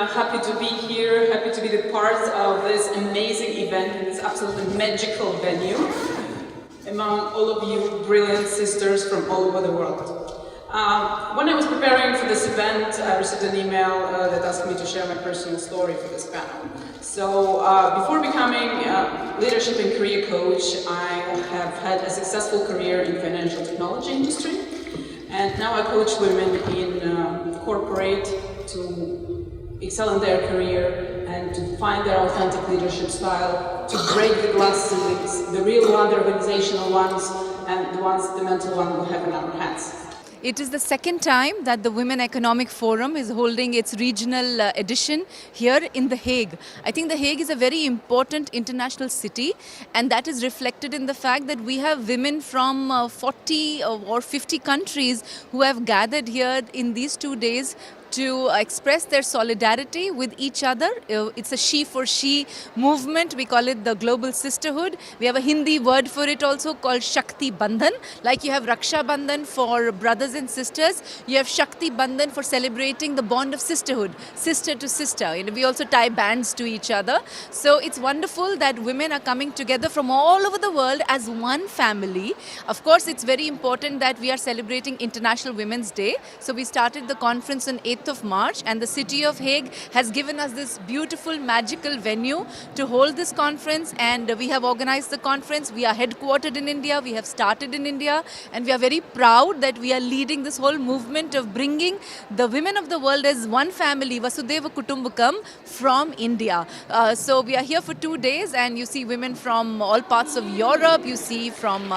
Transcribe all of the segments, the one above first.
happy to be here, happy to be the part of this amazing event in this absolutely magical venue among all of you brilliant sisters from all over the world. When I was preparing for this event, I received an email that asked me to share my personal story for this panel. So before becoming a leadership and career coach, I have had a successful career in the financial technology industry. And now I coach women in corporate to excel in their career and to find their authentic leadership style, to break the glass ceilings, the real one, the organizational ones, and the ones, the mental one, we have in our hands. It is the second time that the Women Economic Forum is holding its regional edition here in The Hague. I think The Hague is a very important international city, and that is reflected in the fact that we have women from 40 or 50 countries who have gathered here in these 2 days to express their solidarity with each other. It's a she for she movement. We call it the global sisterhood. We have a Hindi word for it also called Shakti Bandhan. Like you have Raksha Bandhan for brothers and sisters, you have Shakti Bandhan for celebrating the bond of sisterhood, sister to sister. We also tie bands to each other. So it's wonderful that women are coming together from all over the world as one family. Of course, it's very important that we are celebrating International Women's Day. So we started the conference on 8th of March, and the city of Hague has given us this beautiful magical venue to hold this conference, and we have organized the conference. We are headquartered in India, we have started in India, and we are very proud that we are leading this whole movement of bringing the women of the world as one family, Vasudhaiva Kutumbakam, from India. So we are here for 2 days, and you see women from all parts of Europe, you see from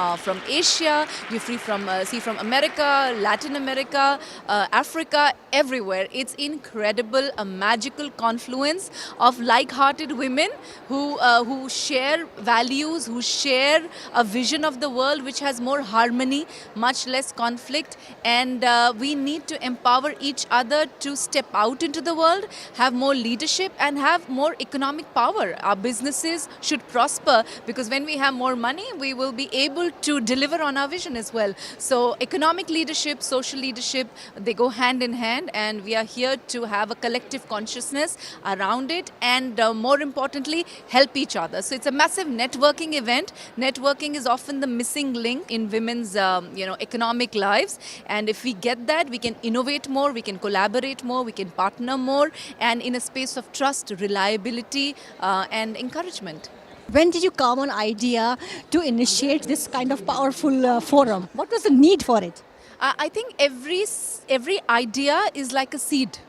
Asia, you see from America, Latin America, Africa, everywhere. It's incredible, a magical confluence of like-hearted women who share values, who share a vision of the world which has more harmony, much less conflict, and we need to empower each other to step out into the world, have more leadership and have more economic power. Our businesses should prosper because when we have more money, we will be able to deliver on our vision as well. So economic leadership, social leadership, they go hand in hand, and we are here to have a collective consciousness around it, and more importantly, help each other. So it's a massive networking event. Networking is often the missing link in women's economic lives, and if we get that, we can innovate more, we can collaborate more, we can partner more, and in a space of trust, reliability, and encouragement. When did you come on idea to initiate this kind of powerful forum? What was the need for it? I think every idea is like a seed,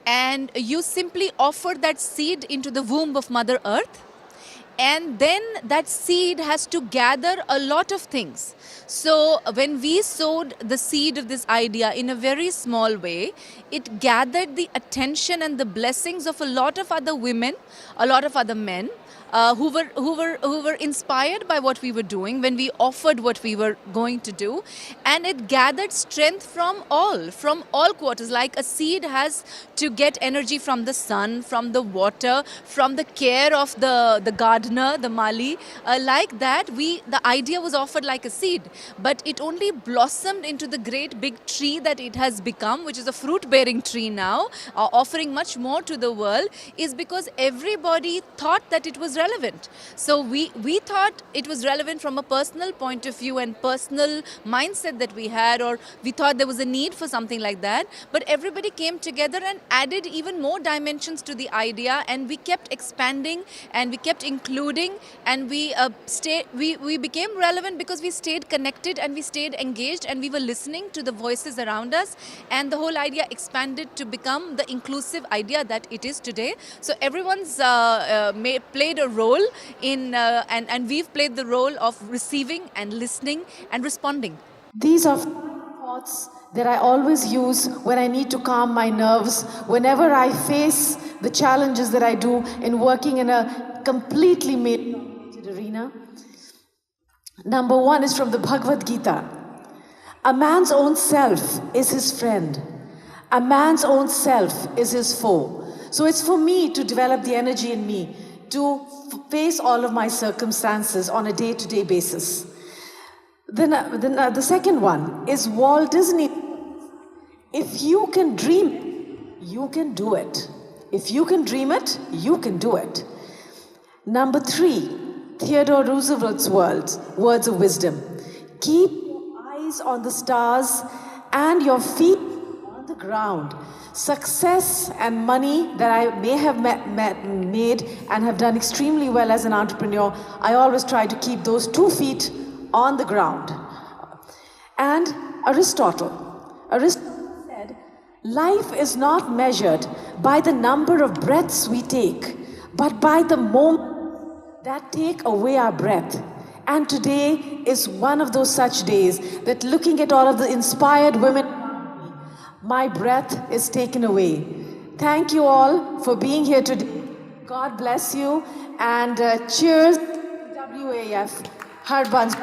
and you simply offer that seed into the womb of Mother Earth, and then that seed has to gather a lot of things. So when we sowed the seed of this idea in a very small way, it gathered the attention and the blessings of a lot of other women, a lot of other men, who were inspired by what we were doing when we offered what we were going to do, and it gathered strength from all quarters. Like a seed has to get energy from the sun, from the water, from the care of the gardener, the mali. Like that, the idea was offered like a seed, but it only blossomed into the great big tree that it has become, which is a fruit-bearing tree now, offering much more to the world, is because everybody thought that it was relevant. So we thought it was relevant from a personal point of view and personal mindset that we had, or we thought there was a need for something like that, but everybody came together and added even more dimensions to the idea, and we kept expanding and we kept including, and we became relevant because we stayed connected and we stayed engaged and we were listening to the voices around us, and the whole idea expanded to become the inclusive idea that it is today. So everyone's played a role in, and we've played the role of receiving and listening and responding. These are thoughts that I always use when I need to calm my nerves, whenever I face the challenges that I do in working in a completely made arena. Number one is from the Bhagavad Gita. A man's own self is his friend. A man's own self is his foe. So it's for me to develop the energy in me to face all of my circumstances on a day-to-day basis. Then the second one is Walt Disney. If you can dream, you can do it. If you can dream it, you can do it. Number 3, Theodore Roosevelt's words of wisdom. Keep your eyes on the stars and your feet on the ground. Success and money that I may have made and have done extremely well as an entrepreneur, I always try to keep those 2 feet on the ground. And Aristotle said, life is not measured by the number of breaths we take, but by the moments that take away our breath. And today is one of those such days that, looking at all of the inspired women, my breath is taken away. Thank you all for being here today. God bless you, and cheers WAF Harbans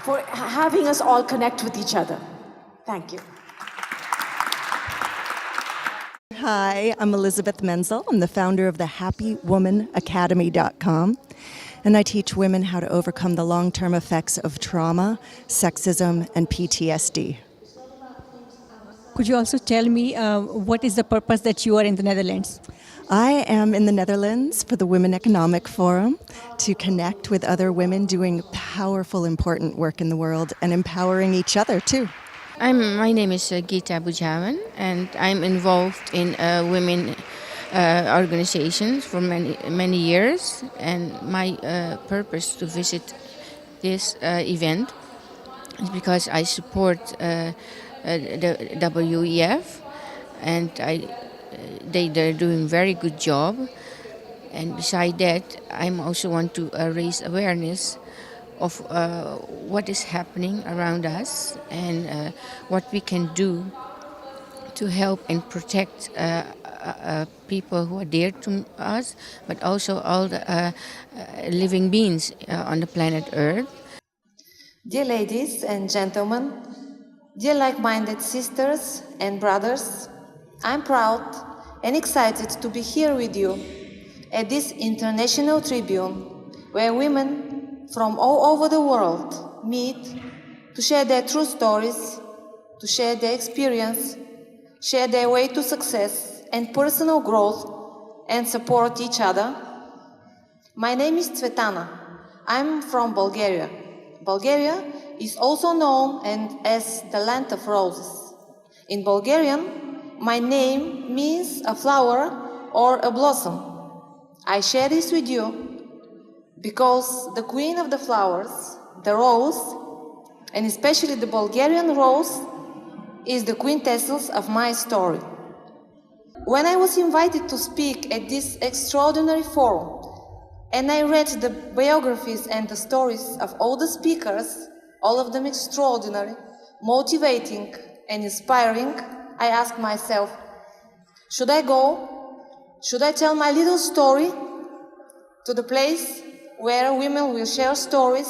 for having us all connect with each other. Thank you. Hi, I'm Elizabeth Menzel. I'm the founder of the HappyWomanAcademy.com, and I teach women how to overcome the long-term effects of trauma, sexism, and PTSD. Could you also tell me what is the purpose that you are in the Netherlands? I am in the Netherlands for the Women Economic Forum to connect with other women doing powerful, important work in the world and empowering each other too. My name is Gita Bujawan, and I'm involved in women organizations for many years. And my purpose to visit this event is because I support the WEF, and they're doing very good job. And beside that, I also want to raise awareness of what is happening around us and what we can do to help and protect people who are dear to us, but also all the living beings on the planet Earth. Dear ladies and gentlemen, dear like-minded sisters and brothers, I'm proud and excited to be here with you at this international tribune where women from all over the world meet to share their true stories, to share their experience, share their way to success and personal growth, and support each other. My name is Tsvetana. I'm from Bulgaria. Bulgaria is also known as the land of roses. In Bulgarian, my name means a flower or a blossom. I share this with you because the queen of the flowers, the rose, and especially the Bulgarian rose, is the quintessence of my story. When I was invited to speak at this extraordinary forum, and I read the biographies and the stories of all the speakers, all of them extraordinary, motivating and inspiring, I asked myself, should I go? Should I tell my little story to the place where women will share stories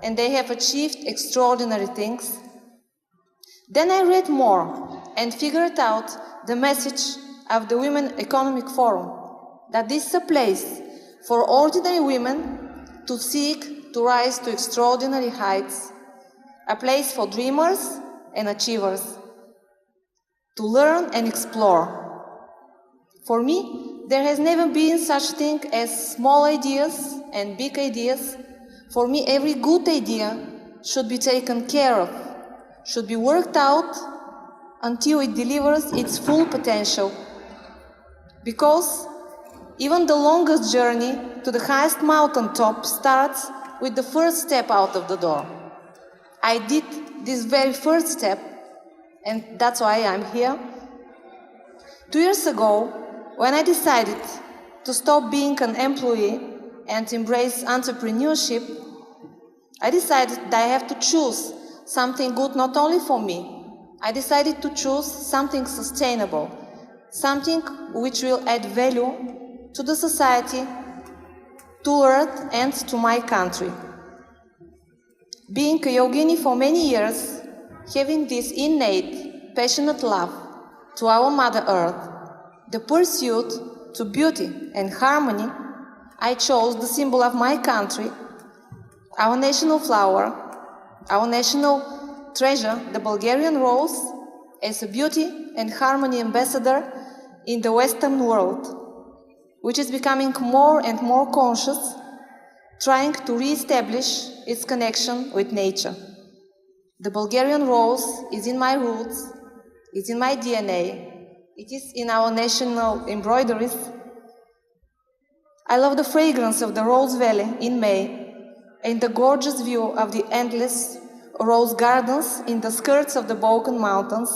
and they have achieved extraordinary things? Then I read more and figured out the message of the Women Economic Forum, that this is a place for ordinary women to seek to rise to extraordinary heights, a place for dreamers and achievers, to learn and explore. For me, there has never been such thing as small ideas and big ideas. For me, every good idea should be taken care of, should be worked out until it delivers its full potential. Because even the longest journey to the highest mountaintop starts with the first step out of the door. I did this very first step, and that's why I'm here. 2 years ago, when I decided to stop being an employee and embrace entrepreneurship, I decided that I have to choose something good not only for me. I decided to choose something sustainable, something which will add value to the society, to Earth, and to my country. Being a yogini for many years, having this innate, passionate love to our Mother Earth, the pursuit to beauty and harmony, I chose the symbol of my country, our national flower, our national treasure, the Bulgarian rose, as a beauty and harmony ambassador in the Western world, which is becoming more and more conscious, trying to re-establish its connection with nature. The Bulgarian rose is in my roots, it's in my DNA, it is in our national embroideries. I love the fragrance of the Rose Valley in May and the gorgeous view of the endless rose gardens in the skirts of the Balkan Mountains.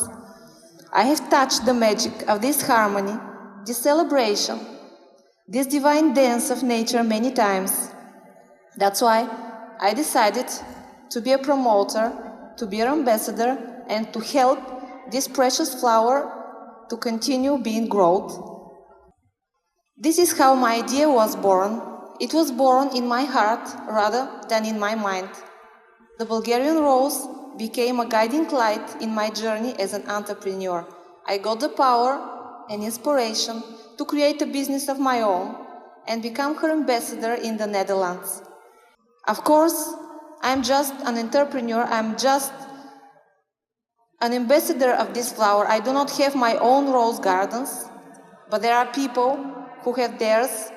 I have touched the magic of this harmony, this celebration, this divine dance of nature many times. That's why I decided to be a promoter, to be an ambassador, and to help this precious flower to continue being grown. This is how my idea was born. It was born in my heart rather than in my mind. The Bulgarian rose became a guiding light in my journey as an entrepreneur. I got the power and inspiration to create a business of my own and become her ambassador in the Netherlands. Of course, I'm just an entrepreneur, I'm just an ambassador of this flower. I do not have my own rose gardens, but there are people who have theirs.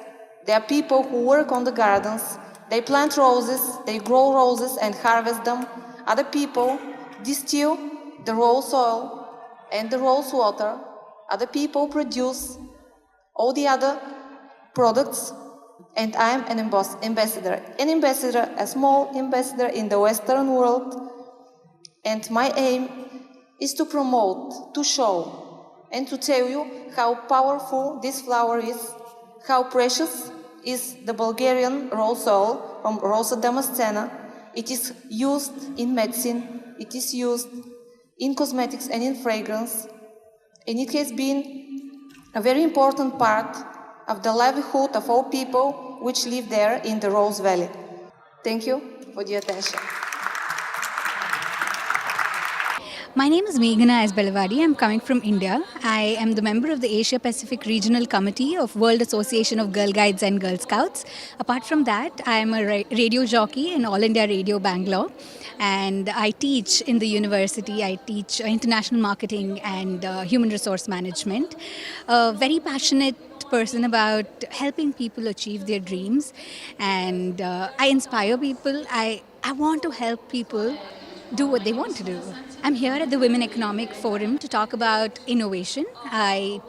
There are people who work on the gardens. They plant roses, they grow roses and harvest them. Other people distill the rose oil and the rose water. Other people produce all the other products. And I'm an ambassador, a small ambassador in the Western world. And my aim is to promote, to show, and to tell you how powerful this flower is, how precious is the Bulgarian rose oil from Rosa damascena. It is used in medicine, it is used in cosmetics and in fragrance, and it has been a very important part of the livelihood of all people which live there in the Rose Valley. Thank you for the attention. My name is Meghana Asbelawadi. I'm coming from India. I am the member of the Asia Pacific Regional Committee of World Association of Girl Guides and Girl Scouts. Apart from that, I am a radio jockey in All India Radio Bangalore, and I teach in the university. I teach international marketing and human resource management. A very passionate person about helping people achieve their dreams, and I inspire people. I want to help people do what they want to do. I'm here at the Women Economic Forum to talk about innovation. I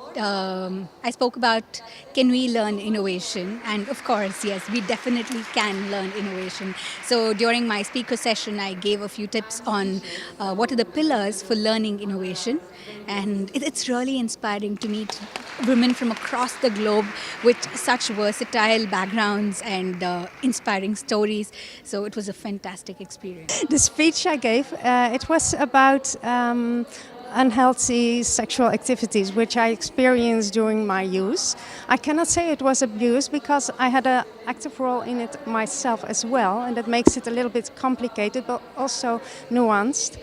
spoke about, can we learn innovation? And of course, yes, we definitely can learn innovation. So during my speaker session, I gave a few tips on what are the pillars for learning innovation. And it's really inspiring to meet women from across the globe with such versatile backgrounds and inspiring stories. So it was a fantastic experience. The speech I gave, it was about unhealthy sexual activities which I experienced during my youth. I cannot say it was abuse because I had an active role in it myself as well, and that makes it a little bit complicated but also nuanced.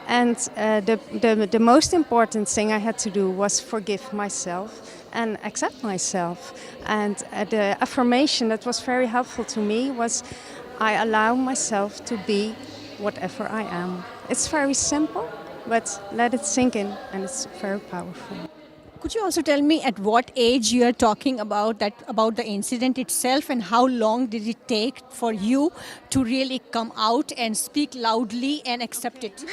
The most important thing I had to do was forgive myself and accept myself. And the affirmation that was very helpful to me was, I allow myself to be whatever I am. It's very simple, but let it sink in, and it's very powerful. Could you also tell me at what age you are talking about the incident itself, and how long did it take for you to really come out and speak loudly and accept it?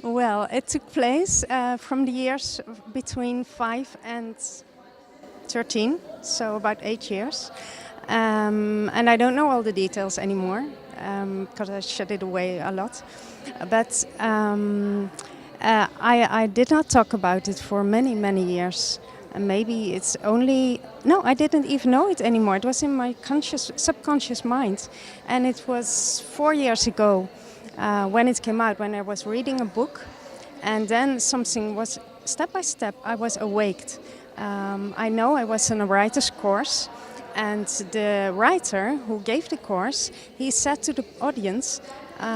Well, it took place from the years between 5 and 13, so about 8 years. And I don't know all the details anymore because I shut it away a lot. But I did not talk about it for many, many years. And maybe it's only... No, I didn't even know it anymore. It was in my subconscious mind. And it was 4 years ago when it came out, when I was reading a book. And then something was, step by step, I was awaked. I know I was in a writer's course. And the writer who gave the course, he said to the audience,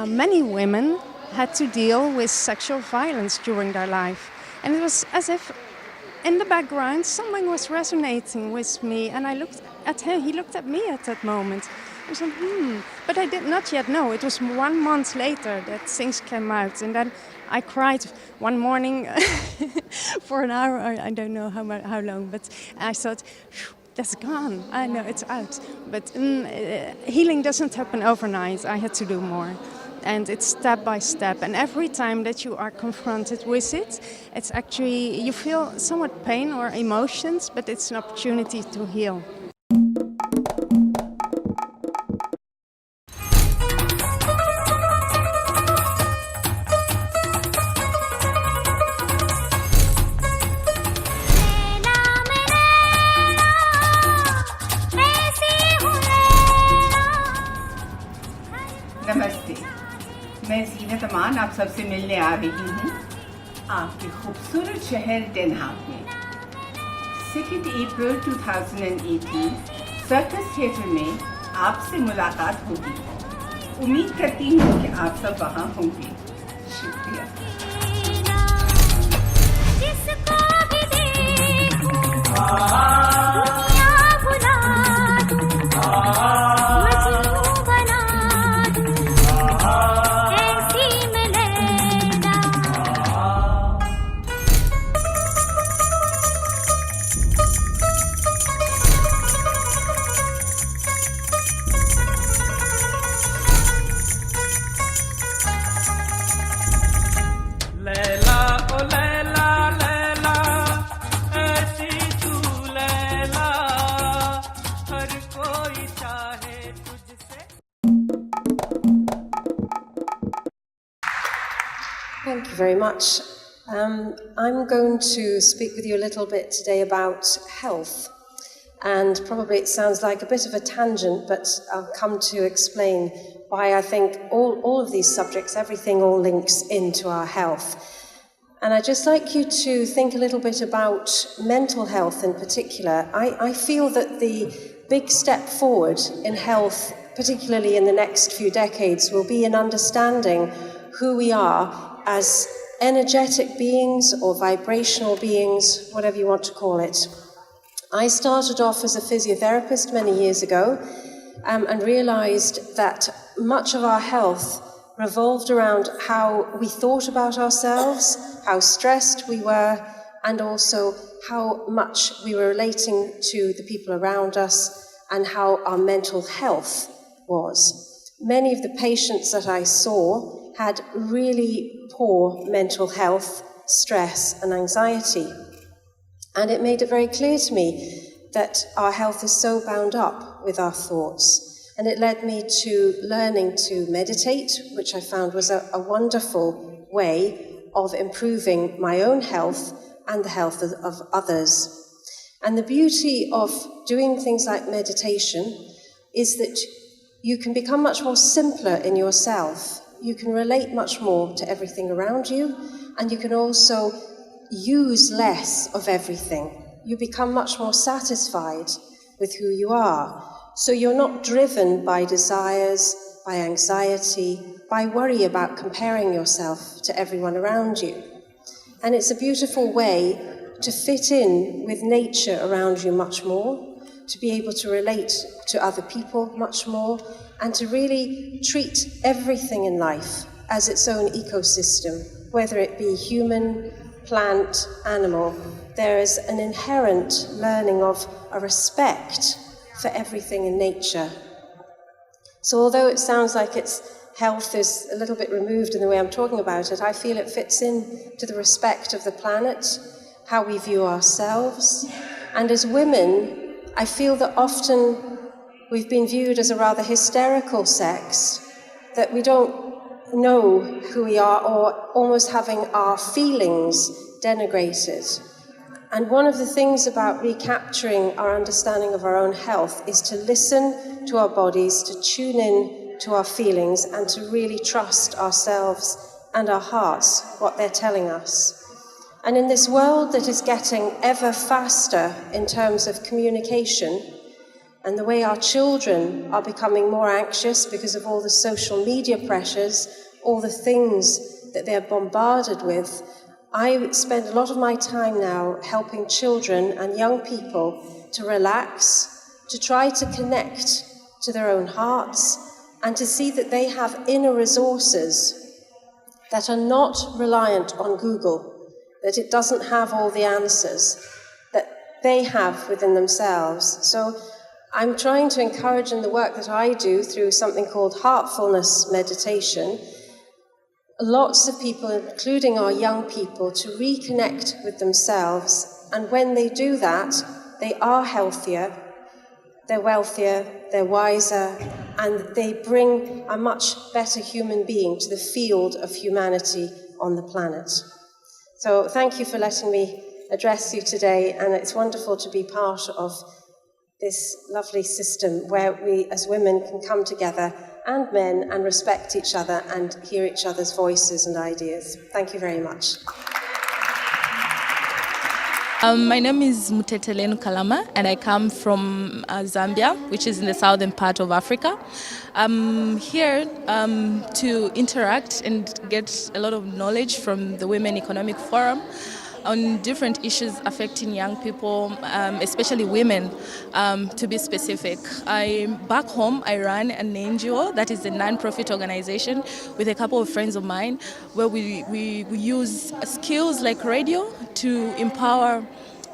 many women had to deal with sexual violence during their life. And it was as if in the background something was resonating with me, and I looked at him, he looked at me at that moment. I said, But I did not yet know. It was 1 month later that things came out, and then I cried one morning for an hour, or I don't know how long, but I thought, that's gone. I know it's out. But healing doesn't happen overnight. I had to do more. And it's step by step. And every time that you are confronted with it, it's actually, you feel somewhat pain or emotions, but it's an opportunity to heal. नमस्ते, मैं जीनत अमान आप सबसे मिलने आ रही हूँ आपके खूबसूरत शहर डेन हाग में। 2 अप्रैल 2018 सर्कस थिएटर में आपसे मुलाकात होगी। उम्मीद करती हूँ कि आप सब वहाँ होंगे। शुक्रिया। Thank you very much. I'm going to speak with you a little bit today about health. And probably it sounds like a bit of a tangent, but I'll come to explain why I think all of these subjects, everything all links into our health. And I'd just like you to think a little bit about mental health in particular. I feel that the big step forward in health, particularly in the next few decades, will be in understanding who we are as energetic beings or vibrational beings, whatever you want to call it. I started off as a physiotherapist many years ago and realized that much of our health revolved around how we thought about ourselves, how stressed we were, and also how much we were relating to the people around us and how our mental health was. Many of the patients that I saw had really poor mental health, stress and anxiety. And it made it very clear to me that our health is so bound up with our thoughts. And it led me to learning to meditate, which I found was a wonderful way of improving my own health and the health of others. And the beauty of doing things like meditation is that you can become much more simpler in yourself. You can relate much more to everything around you, and you can also use less of everything. You become much more satisfied with who you are. So you're not driven by desires, by anxiety, by worry about comparing yourself to everyone around you. And it's a beautiful way to fit in with nature around you much more, to be able to relate to other people much more, and to really treat everything in life as its own ecosystem, whether it be human, plant, animal. There is an inherent learning of a respect for everything in nature. So although it sounds like health is a little bit removed in the way I'm talking about it, I feel it fits in to the respect of the planet, how we view ourselves. And as women, I feel that often we've been viewed as a rather hysterical sex, that we don't know who we are, or almost having our feelings denigrated. And one of the things about recapturing our understanding of our own health is to listen to our bodies, to tune in to our feelings, and to really trust ourselves and our hearts, what they're telling us. And in this world that is getting ever faster in terms of communication, and the way our children are becoming more anxious because of all the social media pressures, all the things that they're bombarded with, I spend a lot of my time now helping children and young people to relax, to try to connect to their own hearts, and to see that they have inner resources that are not reliant on Google, that it doesn't have all the answers that they have within themselves. So I'm trying to encourage in the work that I do through something called heartfulness meditation, lots of people, including our young people, to reconnect with themselves. And when they do that, they are healthier, they're wealthier, they're wiser, and they bring a much better human being to the field of humanity on the planet. So thank you for letting me address you today, and it's wonderful to be part of this lovely system where we as women can come together, and men, and respect each other and hear each other's voices and ideas. Thank you very much. My name is Mutetelenu Kalama, and I come from Zambia, which is in the southern part of Africa. I'm here to interact and get a lot of knowledge from the Women Economic Forum on different issues affecting young people, especially women, to be specific. Back home, I run an NGO, that is a non-profit organization, with a couple of friends of mine, where we use skills like radio to empower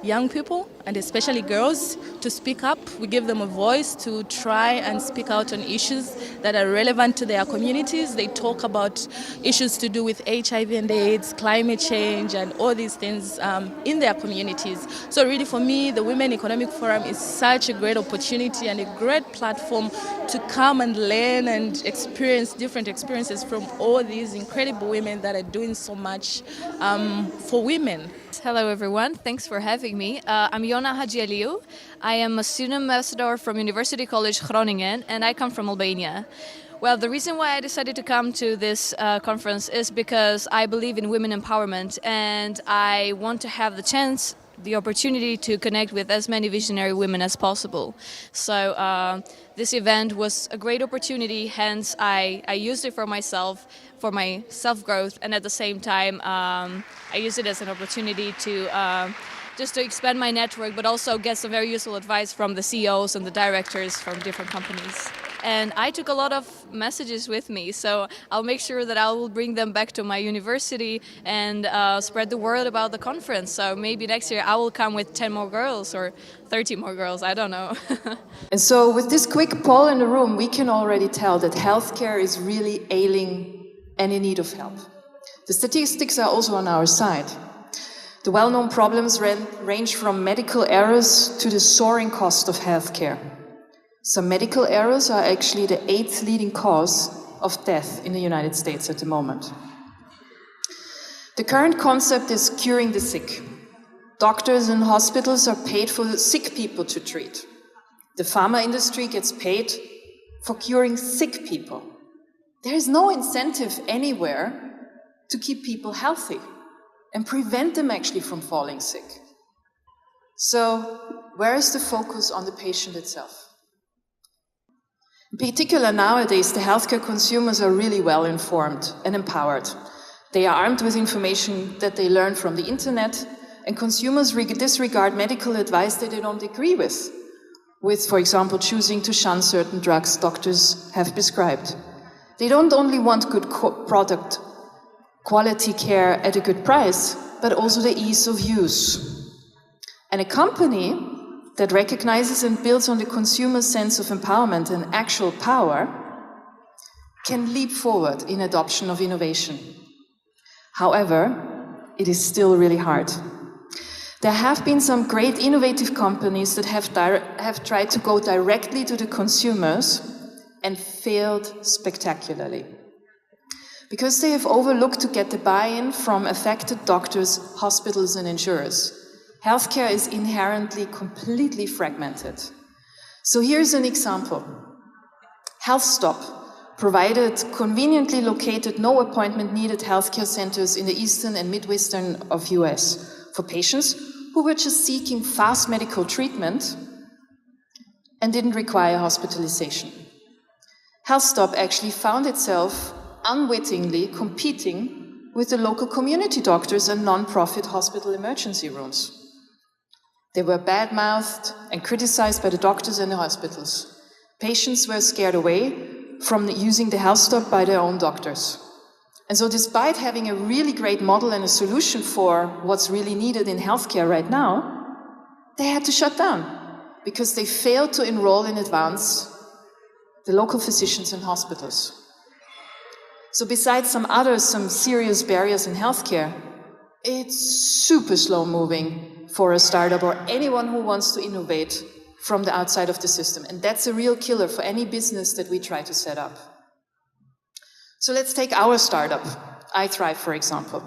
young people, and especially girls, to speak up. We give them a voice to try and speak out on issues that are relevant to their communities. They talk about issues to do with HIV and AIDS, climate change, and all these things in their communities. So really for me, the Women Economic Forum is such a great opportunity and a great platform to come and learn and experience different experiences from all these incredible women that are doing so much for women. Hello everyone, thanks for having me. I'm Yona Hajialiu. I am a student ambassador from University College Groningen, and I come from Albania. Well, the reason why I decided to come to this conference is because I believe in women empowerment, and I want to have the opportunity to connect with as many visionary women as possible. So this event was a great opportunity, hence I used it for myself, for my self-growth, and at the same time I used it as an opportunity to just to expand my network, but also get some very useful advice from the CEOs and the directors from different companies. And I took a lot of messages with me, so I'll make sure that I will bring them back to my university and spread the word about the conference. So maybe next year I will come with 10 more girls or 30 more girls, I don't know. And so with this quick poll in the room, we can already tell that healthcare is really ailing and in need of help. The statistics are also on our side. The well-known problems range from medical errors to the soaring cost of healthcare. Some medical errors are actually the 8th leading cause of death in the United States at the moment. The current concept is curing the sick. Doctors and hospitals are paid for the sick people to treat. The pharma industry gets paid for curing sick people. There is no incentive anywhere to keep people healthy and prevent them actually from falling sick. So, where is the focus on the patient itself? In particular, nowadays, the healthcare consumers are really well informed and empowered. They are armed with information that they learn from the internet, and consumers disregard medical advice that they don't agree with, for example, choosing to shun certain drugs doctors have prescribed. They don't only want good product, quality care at a good price, but also the ease of use. And a company that recognizes and builds on the consumer's sense of empowerment and actual power can leap forward in adoption of innovation. However, it is still really hard. There have been some great innovative companies that have tried to go directly to the consumers and failed spectacularly. Because they have overlooked to get the buy-in from affected doctors, hospitals, and insurers. Healthcare is inherently completely fragmented. So here's an example. HealthStop provided conveniently located, no appointment needed healthcare centers in the eastern and midwestern of US for patients who were just seeking fast medical treatment and didn't require hospitalization. HealthStop actually found itself unwittingly competing with the local community doctors and non-profit hospital emergency rooms. They were bad-mouthed and criticized by the doctors and the hospitals. Patients were scared away from using the HealthStop by their own doctors. And so despite having a really great model and a solution for what's really needed in healthcare right now, they had to shut down because they failed to enroll in advance the local physicians and hospitals. So besides some serious barriers in healthcare, it's super slow moving for a startup or anyone who wants to innovate from the outside of the system. And that's a real killer for any business that we try to set up. So let's take our startup, iThrive, for example.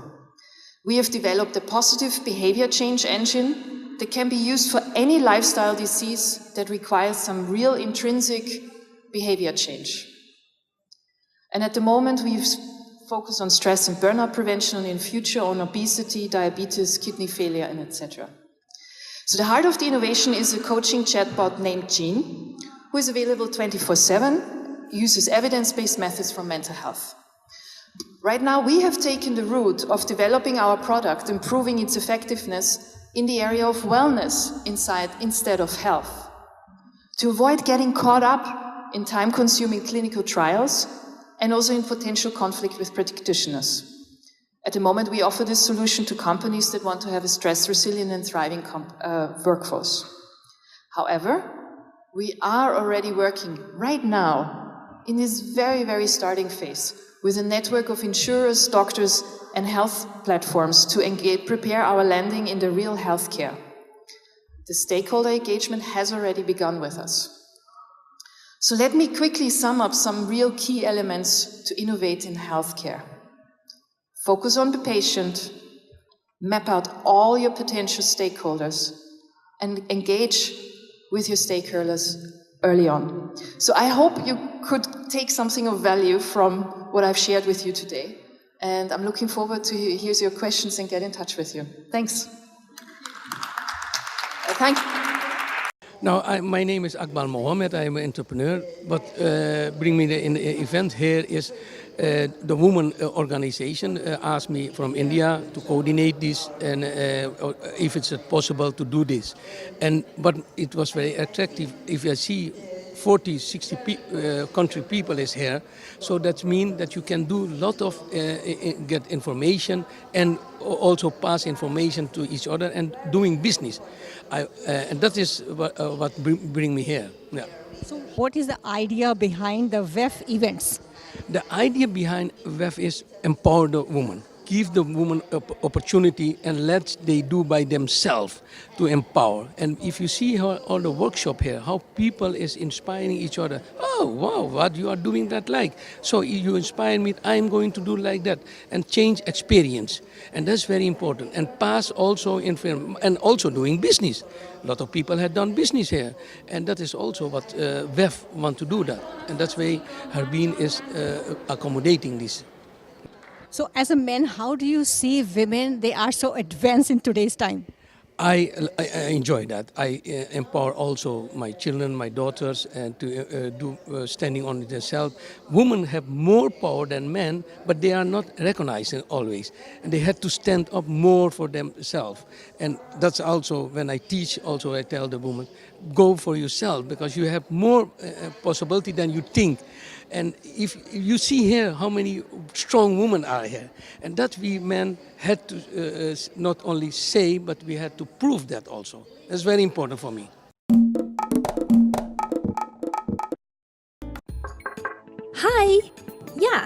We have developed a positive behavior change engine that can be used for any lifestyle disease that requires some real intrinsic behavior change. And at the moment, we focus on stress and burnout prevention, and in future on obesity, diabetes, kidney failure, and etc. So the heart of the innovation is a coaching chatbot named Jean, who is available 24/7, uses evidence-based methods for mental health. Right now, we have taken the route of developing our product, improving its effectiveness in the area of wellness instead of health, to avoid getting caught up in time-consuming clinical trials and also in potential conflict with practitioners. At the moment, we offer this solution to companies that want to have a stress-resilient and thriving workforce. However, we are already working right now in this very, very starting phase with a network of insurers, doctors, and health platforms to prepare our landing in the real healthcare. The stakeholder engagement has already begun with us. So let me quickly sum up some real key elements to innovate in healthcare. Focus on the patient, map out all your potential stakeholders, and engage with your stakeholders early on. So I hope you could take something of value from what I've shared with you today. And I'm looking forward to hear your questions and get in touch with you. Thanks. Thank you. Now, my name is Akmal Mohammed. I am an entrepreneur. What bring me in the event here is the women organization asked me from India to coordinate this and if it's possible to do this. But it was very attractive. If you see 40, 60 country people is here, so that means that you can do a lot of get information and also pass information to each other and doing business. And that is what bring me here. Yeah. So what is the idea behind the WEF events? The idea behind WEF is empower the woman. Give the woman opportunity and let they do by themselves to empower. And if you see how all the workshop here, how people is inspiring each other. Oh, wow, what you are doing that like. So you inspire me, I'm going to do like that. And change experience. And that's very important. And pass also and also doing business. A lot of people have done business here. And that is also what WEF want to do that. And that's why Harbin is accommodating this. So as a man, how do you see women? They are so advanced in today's time. I enjoy that. I empower also my children, my daughters, and to do standing on themselves. Women have more power than men, but they are not recognized always. And they have to stand up more for themselves. And that's also when I teach, also I tell the women, go for yourself, because you have more possibility than you think. And if you see here how many strong women are here, and that we men had to not only say, but we had to prove that also. That's very important for me. Hi! Ja,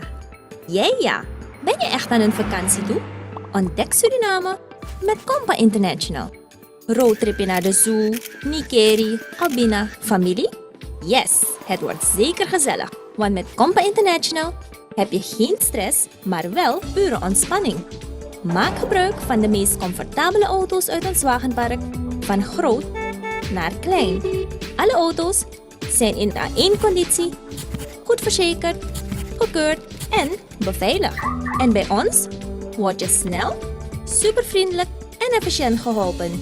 jij ja. Ben je echt aan een vakantie toe? Ontdek Suriname met Compa International. Roadtripje naar de zoo, Nikeri, Albina, familie? Yes, het wordt zeker gezellig. Want met Compa International heb je geen stress, maar wel pure ontspanning. Maak gebruik van de meest comfortabele auto's uit ons wagenpark, van groot naar klein. Alle auto's zijn in A1-conditie, goed verzekerd, gekeurd en beveiligd. En bij ons word je snel, supervriendelijk en efficiënt geholpen.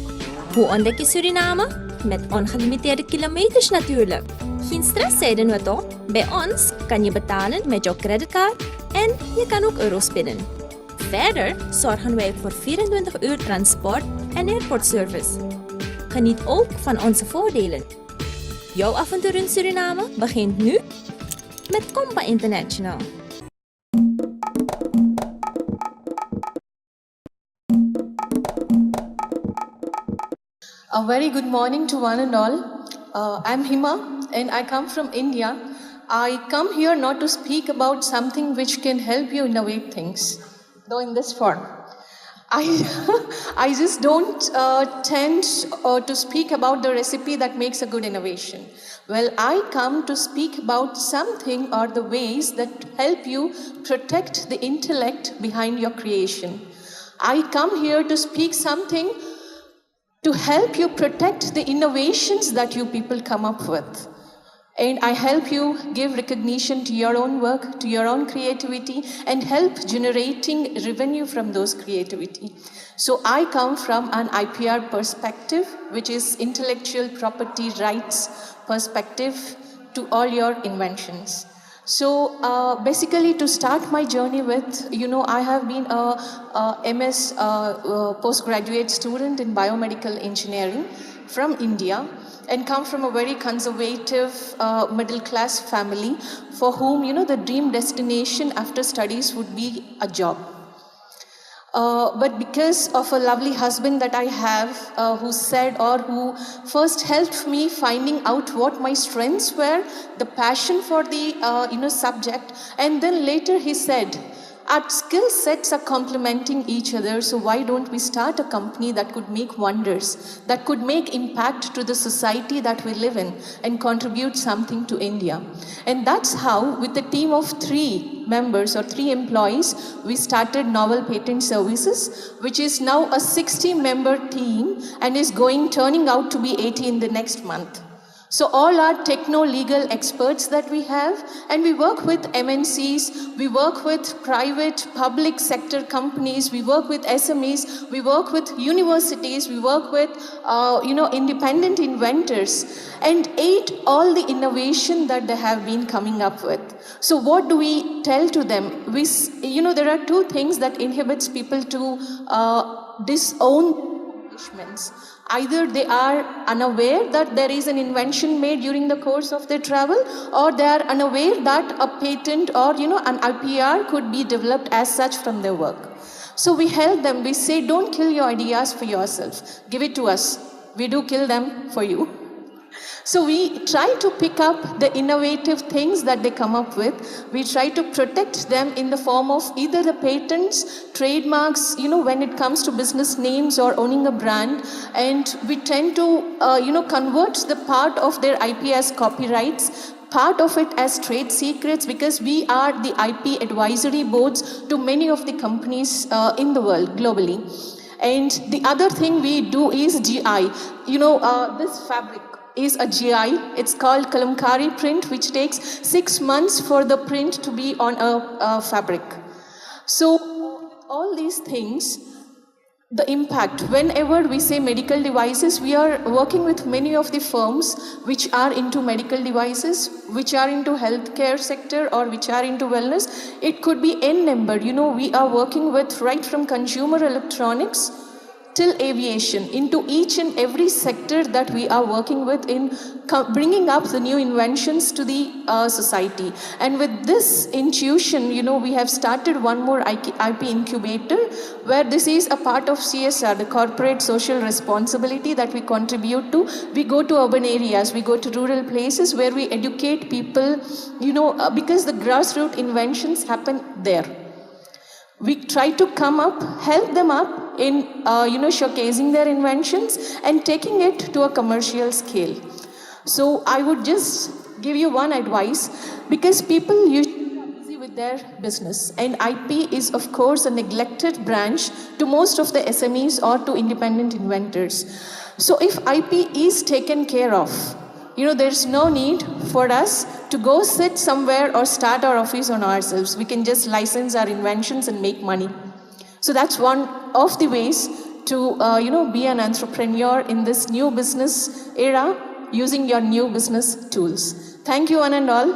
Hoe ontdek je Suriname? Met ongelimiteerde kilometers natuurlijk. Geen stress, zeiden we toch? Bij ons kan je betalen met jouw creditcard en je kan ook euro's pinnen. Verder zorgen wij voor 24 uur transport en airportservice. Geniet ook van onze voordelen. Jouw avontuur in Suriname begint nu met Compa International. A very good morning to one and all. I'm Hima and I come from India. I come here not to speak about something which can help you innovate things, though in this form. I, I just don't tend to speak about the recipe that makes a good innovation. Well, I come to speak about something or the ways that help you protect the intellect behind your creation. I come here to speak something to help you protect the innovations that you people come up with. And I help you give recognition to your own work, to your own creativity, and help generating revenue from those creativity. So I come from an IPR perspective, which is intellectual property rights perspective to all your inventions. So basically to start my journey with, I have been a MS postgraduate student in biomedical engineering from India and come from a very conservative middle class family for whom, the dream destination after studies would be a job. But because of a lovely husband that I have, who said or who first helped me finding out what my strengths were, the passion for the subject, and then later he said, our skill sets are complementing each other, so why don't we start a company that could make wonders, that could make impact to the society that we live in and contribute something to India. And that's how, with a team of 3 members or 3 employees, we started Novel Patent Services, which is now a 60-member team and is turning out to be 80 in the next month. So all our techno-legal experts that we have, and we work with MNCs, we work with private, public sector companies, we work with SMEs, we work with universities, we work with, independent inventors, and aid all the innovation that they have been coming up with. So what do we tell to them? There are 2 things that inhibits people to disown accomplishments. Either they are unaware that there is an invention made during the course of their travel, or they are unaware that a patent or an IPR could be developed as such from their work. So we help them. We say, don't kill your ideas for yourself. Give it to us. We do kill them for you. So we try to pick up the innovative things that they come up with. We try to protect them in the form of either the patents, trademarks, when it comes to business names or owning a brand. And we tend to, convert the part of their IP as copyrights, part of it as trade secrets, because we are the IP advisory boards to many of the companies in the world globally. And the other thing we do is GI. This fabric is a GI. It's called Kalamkari print, which takes 6 months for the print to be on a fabric. So all these things, the impact, whenever we say medical devices, we are working with many of the firms which are into medical devices, which are into healthcare sector, or which are into wellness. It could be N number. We are working with right from consumer electronics till aviation, into each and every sector that we are working with in bringing up the new inventions to the society. And with this intuition, we have started one more IP incubator, where this is a part of CSR, the corporate social responsibility that we contribute to. We go to urban areas, we go to rural places where we educate people, because the grassroots inventions happen there. We try to come up, help them up in, showcasing their inventions and taking it to a commercial scale. So I would just give you one advice, because people usually are busy with their business, and IP is of course a neglected branch to most of the SMEs or to independent inventors. So if IP is taken care of, there's no need for us to go sit somewhere or start our office on ourselves. We can just license our inventions and make money. So that's one of the ways to, be an entrepreneur in this new business era, using your new business tools. Thank you, one and all.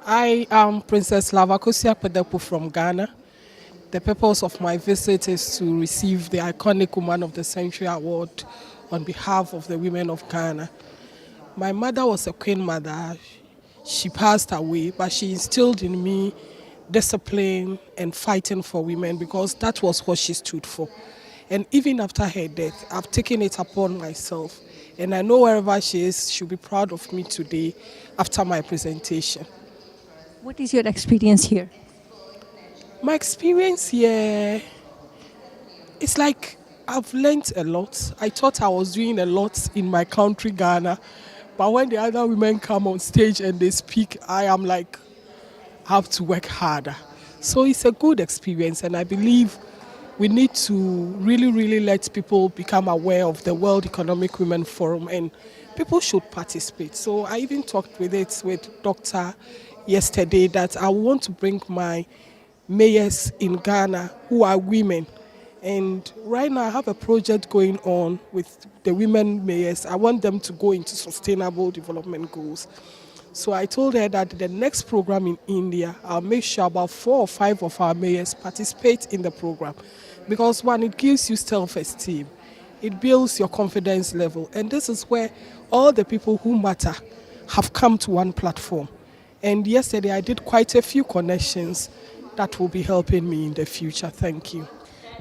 I am Princess Lavakosia Pedepu from Ghana. The purpose of my visit is to receive the iconic Woman of the Century Award on behalf of the women of Ghana. My mother was a queen mother. She passed away, but she instilled in me discipline and fighting for women, because that was what she stood for. And even after her death, I've taken it upon myself. And I know wherever she is, she'll be proud of me today after my presentation. What is your experience here? My experience here, it's like I've learned a lot. I thought I was doing a lot in my country, Ghana. But when the other women come on stage and they speak, I am like, I have to work harder. So it's a good experience, and I believe we need to really let people become aware of the World Economic Women Forum, and people should participate. So I even talked with Dr. yesterday that I want to bring my mayors in Ghana who are women. And right now I have a project going on with the women mayors. I want them to go into sustainable development goals. So I told her that the next program in India, I'll make sure about 4 or 5 of our mayors participate in the program. Because one, it gives you self-esteem. It builds your confidence level. And this is where all the people who matter have come to one platform. And yesterday I did quite a few connections that will be helping me in the future. Thank you.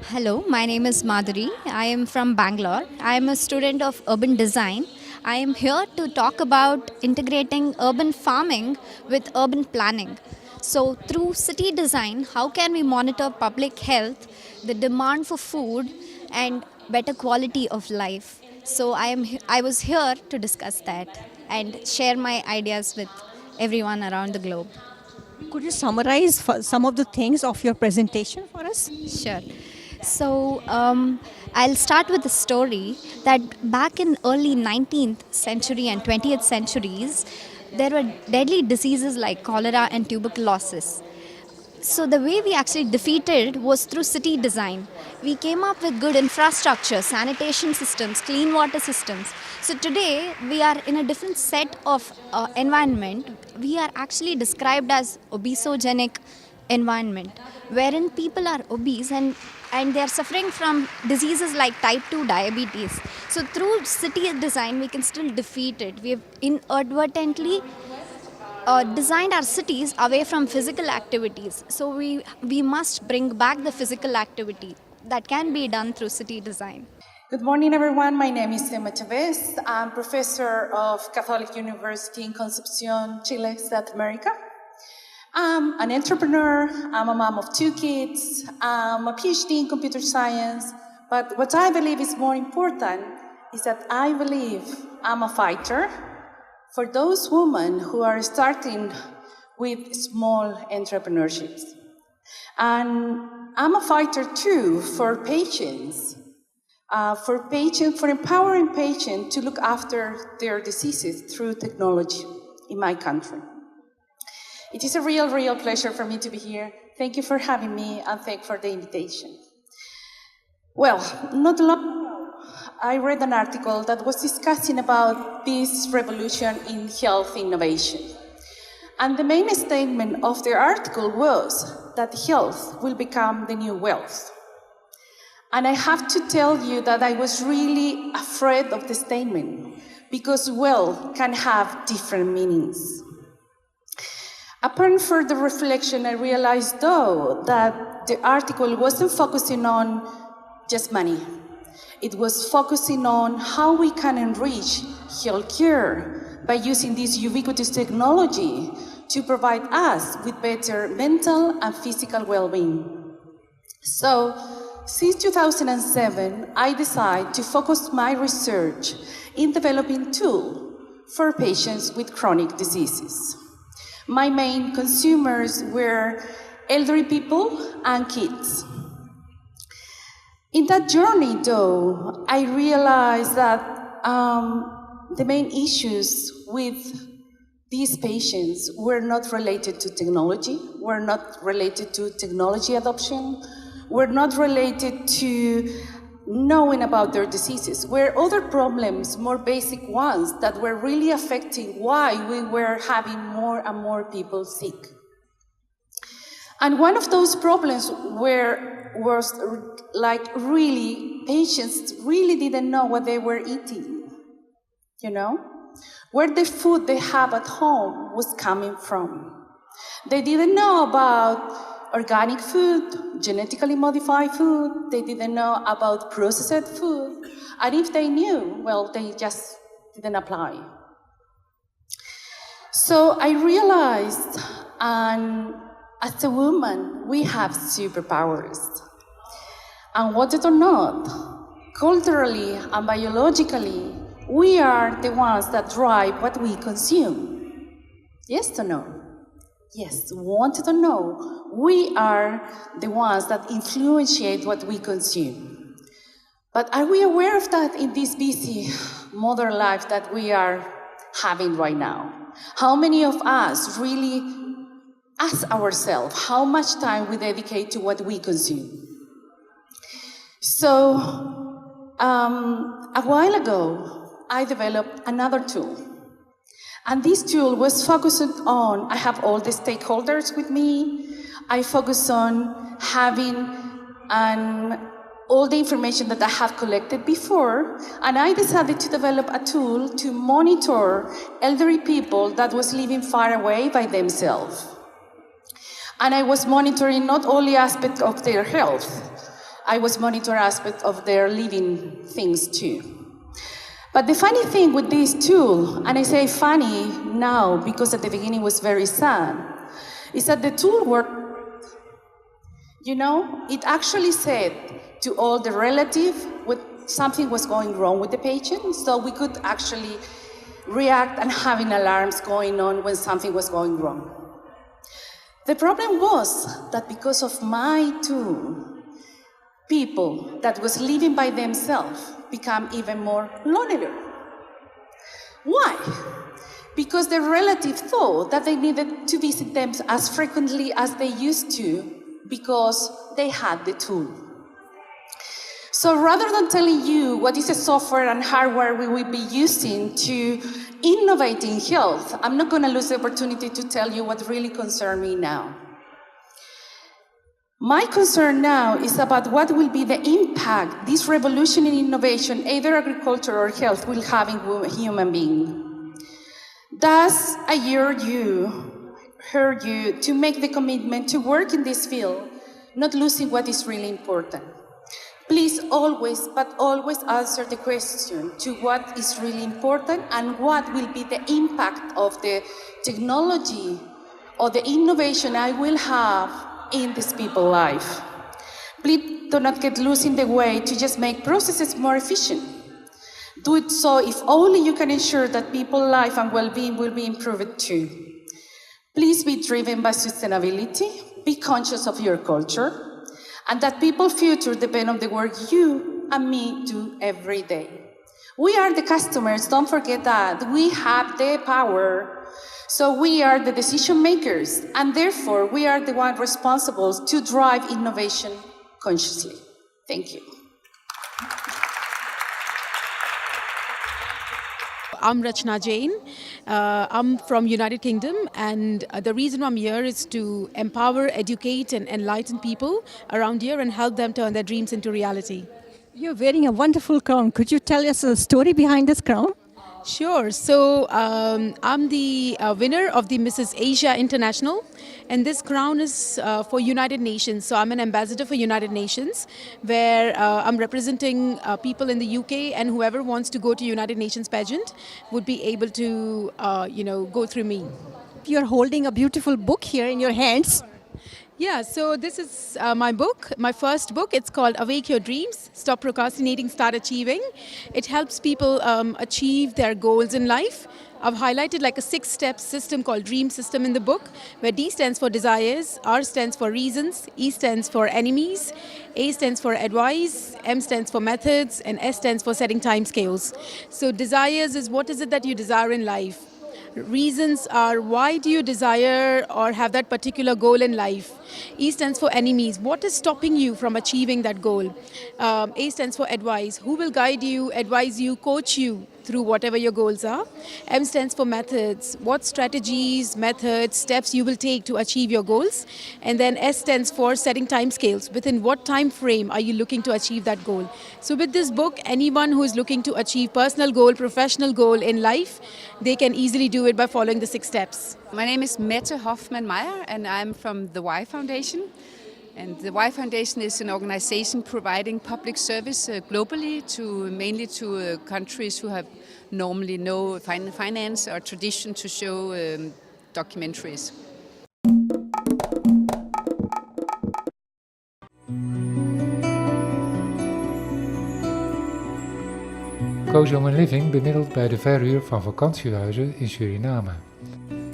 Hello, my name is Madhuri. I am from Bangalore. I am a student of urban design. I am here to talk about integrating urban farming with urban planning. So through city design, how can we monitor public health, the demand for food, and better quality of life? So I was here to discuss that and share my ideas with everyone around the globe. Could you summarize some of the things of your presentation for us? Sure. So I'll start with a story that back in early 19th century and 20th centuries, there were deadly diseases like cholera and tuberculosis. So the way we actually defeated was through city design. We came up with good infrastructure, sanitation systems, clean water systems. So today we are in a different set of environment. We are actually described as obesogenic environment, wherein people are obese and they are suffering from diseases like type 2 diabetes. So through city design, we can still defeat it. We have inadvertently designed our cities away from physical activities. So we must bring back the physical activity that can be done through city design. Good morning, everyone. My name is Emma Chavez. I'm professor of Catholic University in Concepcion, Chile, South America. I'm an entrepreneur, I'm a mom of 2 kids, I'm a PhD in computer science, but what I believe is more important is that I believe I'm a fighter for those women who are starting with small entrepreneurships. And I'm a fighter too for patients, for empowering patients to look after their diseases through technology in my country. It is a real pleasure for me to be here. Thank you for having me, and thank you for the invitation. Well, not long ago, I read an article that was discussing about this revolution in health innovation. And the main statement of the article was that health will become the new wealth. And I have to tell you that I was really afraid of the statement, because wealth can have different meanings. Upon further reflection, I realized, though, that the article wasn't focusing on just money. It was focusing on how we can enrich healthcare by using this ubiquitous technology to provide us with better mental and physical well-being. So, since 2007, I decided to focus my research in developing tools for patients with chronic diseases. My main consumers were elderly people and kids. In that journey, though, I realized that the main issues with these patients were not related to technology, were not related to technology adoption, were not related to knowing about their diseases, were other problems, more basic ones, that were really affecting why we were having more and more people sick. And one of those problems was like really, patients really didn't know what they were eating, you know? Where the food they have at home was coming from. They didn't know about organic food, genetically modified food. They didn't know about processed food. And if they knew, well, they just didn't apply. So I realized, and as a woman, we have superpowers. And want it or not, culturally and biologically, we are the ones that drive what we consume. Yes or no? Yes, want it or no, we are the ones that influentiate what we consume. But are we aware of that in this busy modern life that we are having right now? How many of us really ask ourselves how much time we dedicate to what we consume? So, a while ago, I developed another tool. And this tool was focused on, I have all the stakeholders with me. I focus on having all the information that I have collected before, and I decided to develop a tool to monitor elderly people that was living far away by themselves. And I was monitoring not only aspects of their health, I was monitoring aspects of their living things too. But the funny thing with this tool, and I say funny now because at the beginning it was very sad, is that the tool worked. You know, it actually said to all the relatives what something was going wrong with the patient, so we could actually react and having alarms going on when something was going wrong. The problem was that because of my tool, people that was living by themselves become even more lonely. Why? Because the relative thought that they needed to visit them as frequently as they used to because they had the tool. So rather than telling you what is the software and hardware we will be using to innovate in health, I'm not going to lose the opportunity to tell you what really concerns me now. My concern now is about what will be the impact this revolution in innovation, either agriculture or health, will have in human being. Thus, I urge you to make the commitment to work in this field, not losing what is really important. Please always, but always answer the question to what is really important and what will be the impact of the technology or the innovation I will have in this people's life. Please do not get loose in the way to just make processes more efficient. Do it so if only you can ensure that people's life and well-being will be improved too. Please be driven by sustainability, be conscious of your culture, and that people's future depend on the work you and me do every day. We are the customers, don't forget that. We have the power. So we are the decision makers, and therefore we are the ones responsible to drive innovation consciously. Thank you. I'm Rachna Jain. I'm from United Kingdom, and the reason I'm here is to empower, educate, and enlighten people around here and help them turn their dreams into reality. You're wearing a wonderful crown. Could you tell us a story behind this crown? Sure. So I'm the winner of the Mrs. Asia International, and this crown is for United Nations. So I'm an ambassador for United Nations, where I'm representing people in the UK, and whoever wants to go to United Nations pageant would be able to, go through me. You're holding a beautiful book here in your hands. Yeah, so this is my book, my first book. It's called Awake Your Dreams, Stop Procrastinating, Start Achieving. It helps people achieve their goals in life. I've highlighted like a 6-step system called Dream System in the book, where D stands for desires, R stands for reasons, E stands for enemies, A stands for advice, M stands for methods, and S stands for setting time scales. So desires is what is it that you desire in life. Reasons are why do you desire or have that particular goal in life. E stands for enemies. What is stopping you from achieving that goal? A stands for advice. Who will guide you, advise you, coach you through whatever your goals are. M stands for methods, what strategies, methods, steps you will take to achieve your goals. And then S stands for setting timescales. Within what time frame are you looking to achieve that goal? So with this book, anyone who is looking to achieve personal goal, professional goal in life, they can easily do it by following the 6 steps. My name is Mette Hoffman-Meyer and I'm from the Y Foundation. And the Y Foundation is an organization providing public service globally mainly to countries who have normally no finance or tradition to show documentaries. Cozy Living bemiddelt bij de verhuur van vakantiehuizen in Suriname.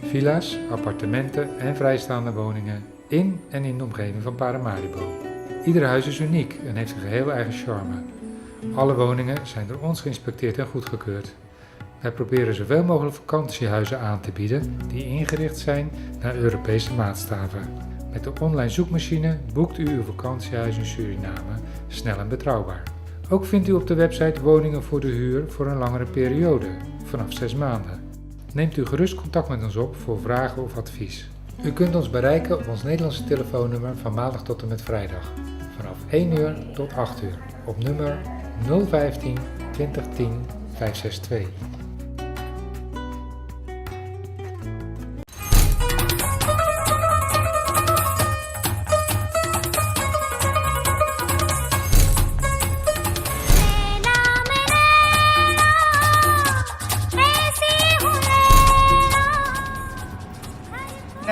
Villa's, appartementen en vrijstaande woningen in en in de omgeving van Paramaribo. Ieder huis is uniek en heeft een geheel eigen charme. Alle woningen zijn door ons geïnspecteerd en goedgekeurd. Wij proberen zoveel mogelijk vakantiehuizen aan te bieden die ingericht zijn naar Europese maatstaven. Met de online zoekmachine boekt u uw vakantiehuis in Suriname snel en betrouwbaar. Ook vindt u op de website woningen voor de huur voor een langere periode, vanaf 6 maanden. Neemt u gerust contact met ons op voor vragen of advies. U kunt ons bereiken op ons Nederlandse telefoonnummer van maandag tot en met vrijdag. Vanaf 1 uur tot 8 uur op nummer 015 2010 562.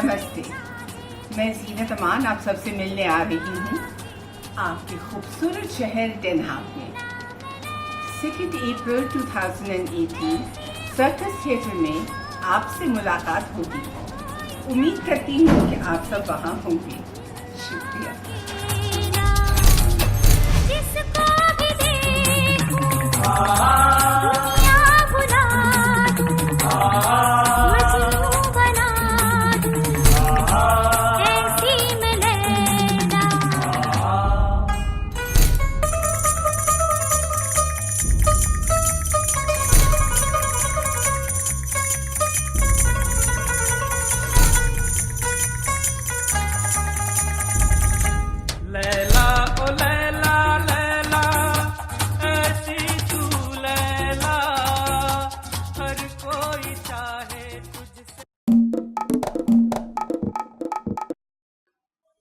नमस्ते, मैं जीनत अमान आप सबसे मिलने आ रही हूँ आपके खूबसूरत शहर Den Haag में 2 अप्रैल 2018 सर्कस थिएटर में आपसे मुलाकात होगी। उम्मीद करती हूँ कि आप सब वहाँ होंगे। शुक्रिया।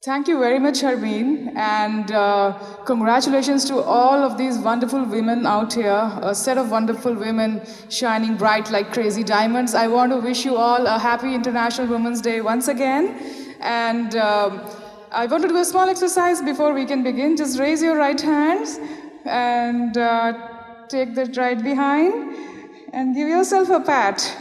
Thank you very much, Harmeen, and congratulations to all of these wonderful women out here, a set of wonderful women shining bright like crazy diamonds. I want to wish you all a happy International Women's Day once again, and I want to do a small exercise before we can begin. Just raise your right hands and take the right behind and give yourself a pat.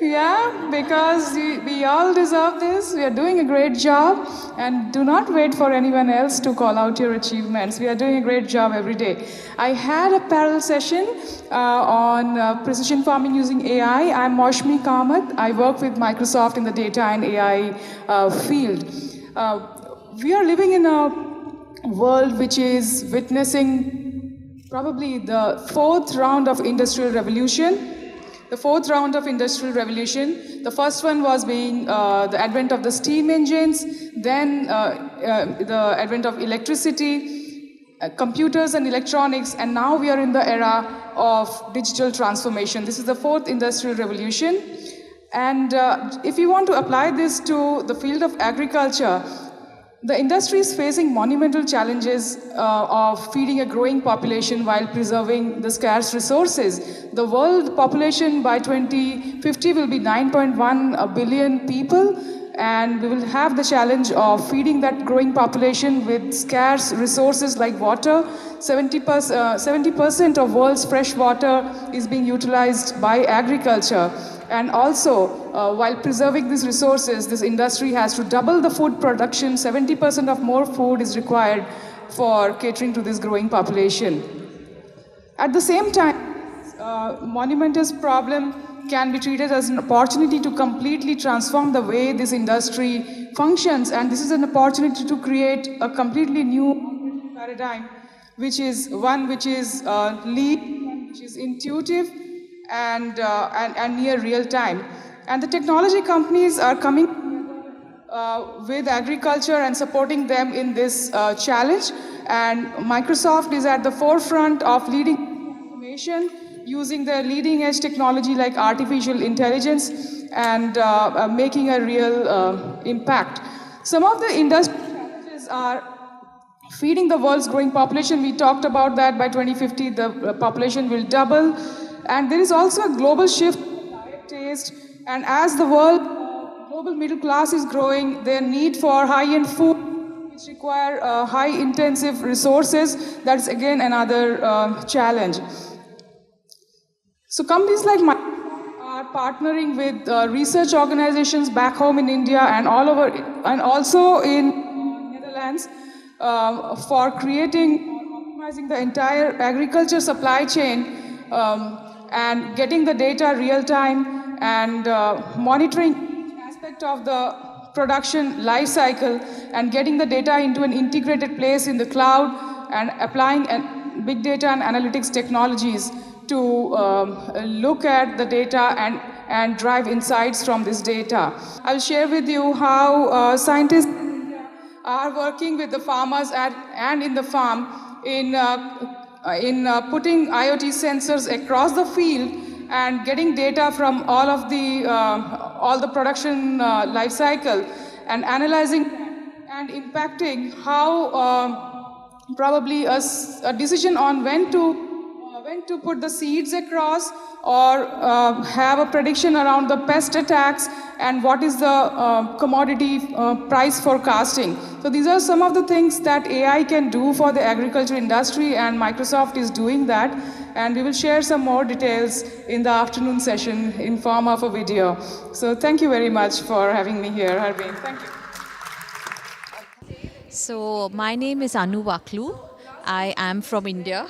Yeah, because we all deserve this. We are doing a great job, and do not wait for anyone else to call out your achievements. We are doing a great job every day. I had a parallel session on precision farming using AI. I'm Moshmi Kamath. I work with Microsoft in the data and AI field. We are living in a world which is witnessing probably the 4th round of industrial revolution. The 4th round of industrial revolution. The first one was being the advent of the steam engines, then the advent of electricity, computers and electronics, and now we are in the era of digital transformation. This is the 4th industrial revolution. And if you want to apply this to the field of agriculture, the industry is facing monumental challenges of feeding a growing population while preserving the scarce resources. The world population by 2050 will be 9.1 billion people, and we will have the challenge of feeding that growing population with scarce resources like water. 70% of world's fresh water is being utilized by agriculture. And also, while preserving these resources, this industry has to double the food production. 70% of more food is required for catering to this growing population. At the same time, monumentous problem can be treated as an opportunity to completely transform the way this industry functions. And this is an opportunity to create a completely new paradigm, which is one which is lean, which is intuitive and near real time. And the technology companies are coming with agriculture and supporting them in this challenge. And Microsoft is at the forefront of leading information using their leading edge technology like artificial intelligence and making a real impact. Some of the industry challenges are feeding the world's growing population. We talked about that by 2050, the population will double. And there is also a global shift in diet taste. And as the world global middle class is growing, their need for high-end food, which require high-intensive resources, that's again another challenge. So companies like Microsoft are partnering with research organizations back home in India and all over, and also in Netherlands, for creating, optimizing the entire agriculture supply chain and getting the data real time and monitoring aspect of the production life cycle and getting the data into an integrated place in the cloud and applying big data and analytics technologies to look at the data and drive insights from this data. I'll share with you how scientists are working with the farmers and in the farm in putting IoT sensors across the field and getting data from all the production life cycle and analyzing and impacting how probably a decision on when to put the seeds across or have a prediction around the pest attacks and what is the commodity price forecasting. So these are some of the things that AI can do for the agriculture industry, and Microsoft is doing that. And we will share some more details in the afternoon session in form of a video. So thank you very much for having me here, Harbin. Thank you. So my name is Anu Vaklu. I am from India.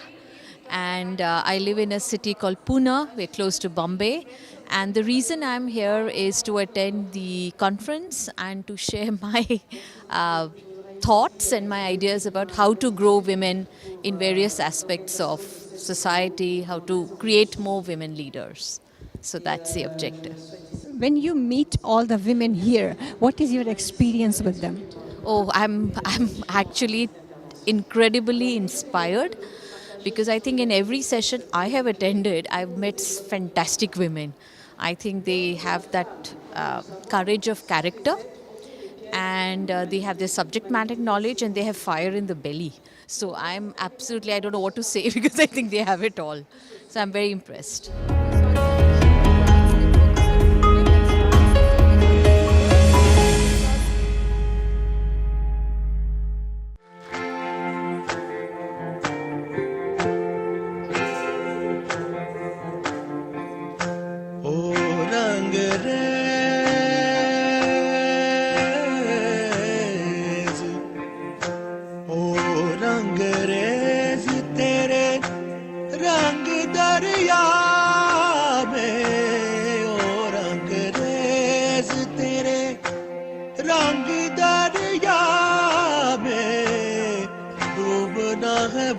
And I live in a city called Pune. We're close to Bombay. And the reason I'm here is to attend the conference and to share my thoughts and my ideas about how to grow women in various aspects of society, how to create more women leaders. So that's the objective. When you meet all the women here, what is your experience with them? Oh, I'm actually incredibly inspired. Because I think in every session I have attended, I've met fantastic women. I think they have that courage of character and they have their subject matter knowledge and they have fire in the belly. So I don't know what to say because I think they have it all. So I'm very impressed.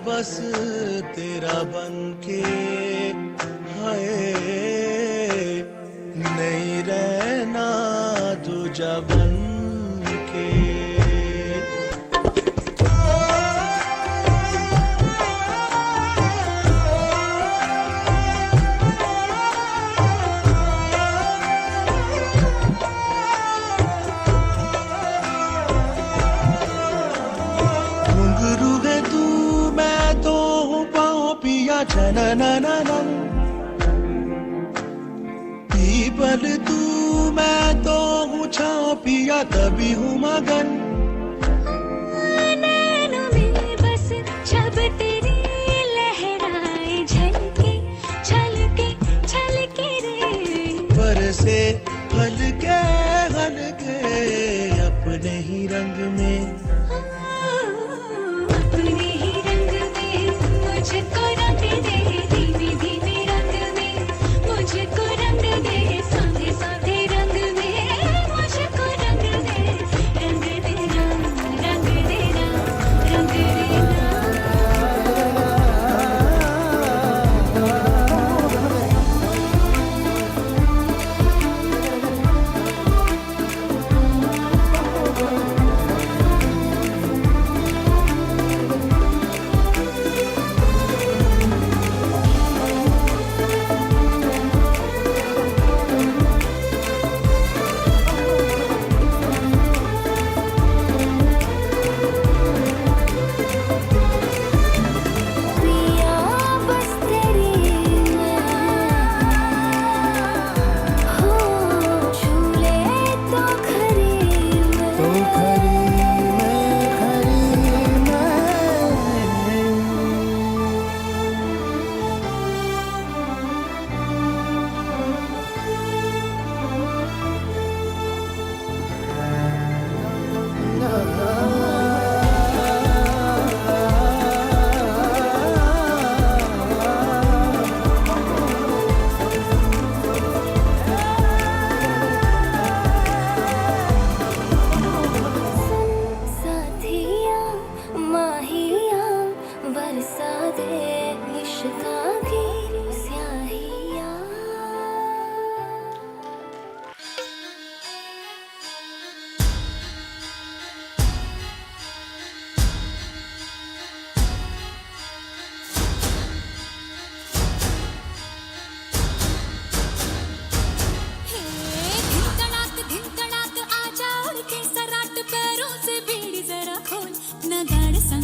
बस तेरा बनके हाय नहीं रहना दूजा बनके घुंघरू है तू मैं तो हूँ पाँव पिया छननननन पीपल तू मैं तो हूँ छाँव पिया तभी हूँ मगन नैनों में बस जब तेरी लहराए झलके छलके छलके रे बरसे हल्के हल्के अपने ही रंग में अपने ही रंग में मुझको रंग दे धीमे धीमे रंग में मुझको रंग दे साधे साधे रंग में मुझको रंग दे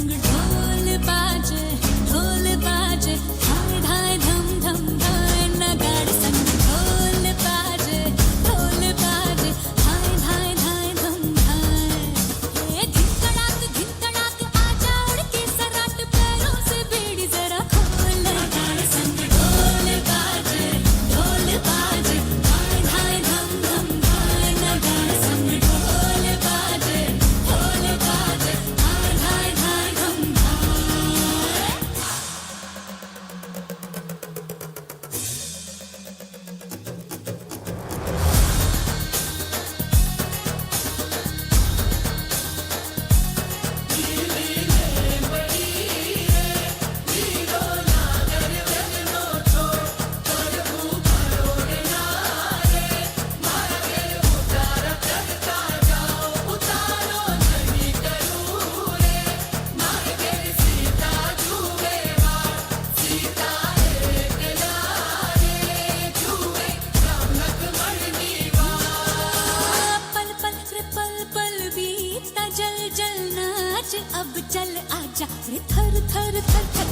संग ढोल बाजे धाय धाय धम धम धाय नगाड़े संग ढोल बाजे धाय धाय धाय धम धाय ये धिन तड़ाक आजा उड़ के सराट पैरों से बेड़ी जरा खोल नगाड़े संग ढोल बाजे धाय धाय धम धम धाय नगाड़े संग ढोल बाजे धाय धाय धाय धम धाय पल पल रे पल पल बीता जल जल नाच अब चल आजा रे थर थर थर थर